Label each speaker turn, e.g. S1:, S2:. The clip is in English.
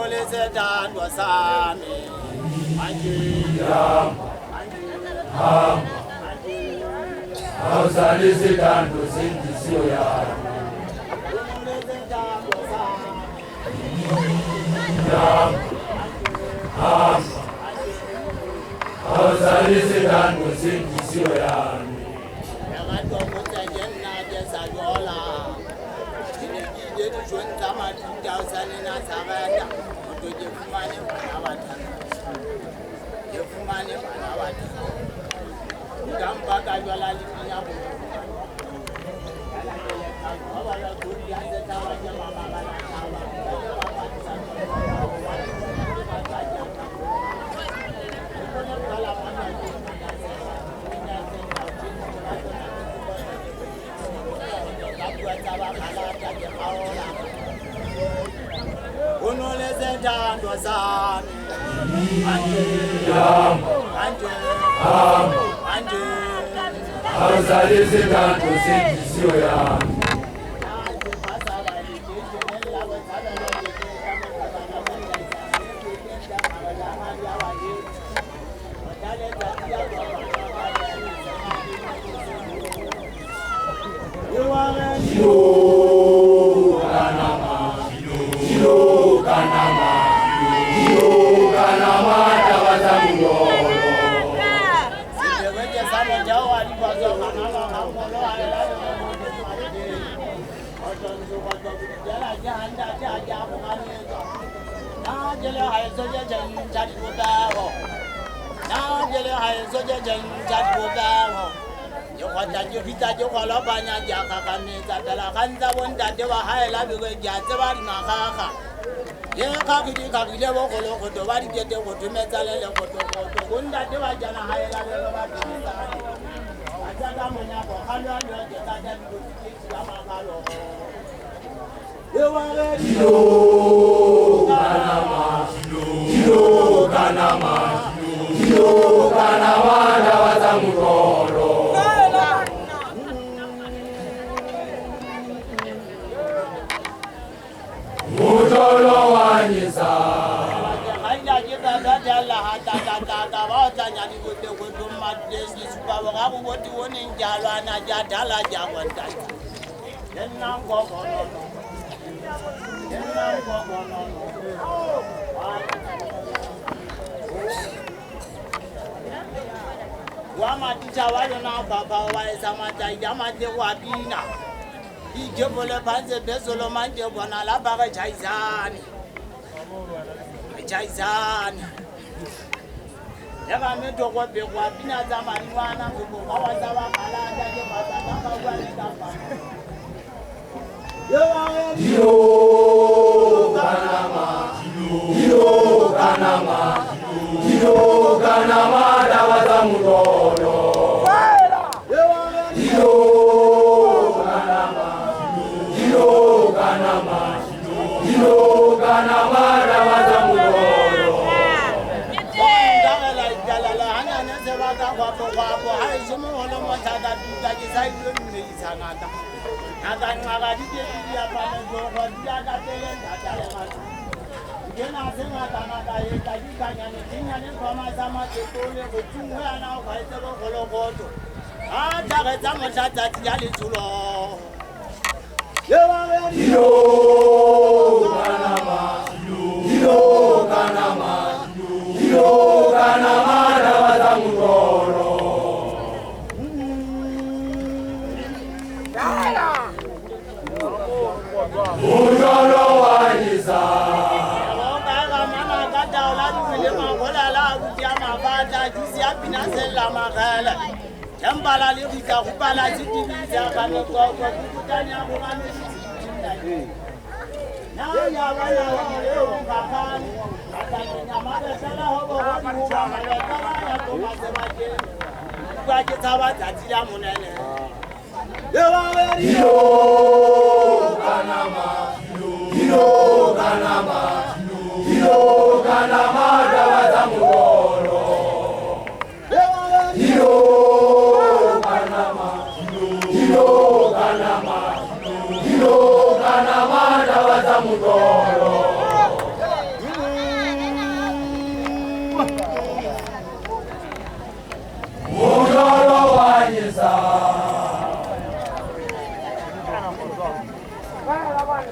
S1: unoleze tandwa sami
S2: awusalisi tando sindisiyo yami
S1: unoleze tandwa sami
S2: awusalisi tando sindisiyo yami
S1: yakatokutsa njennaje sayola ndinekile tishonza matuta usanena sakata kuti jefumane vana vatatu jefumane vana vatatu ngambakajwala lipinyabo unoleze tandwa sami anje
S2: awusalisi tando sindisiyo yami wamaticha wayona baba waesamata idamate wabina ijebole panze bezolo manje bona labaka chaizani yakameto kwabe kwabina zamani wana kubokawaza wakalanda jebatakakawalidamba
S3: Vai,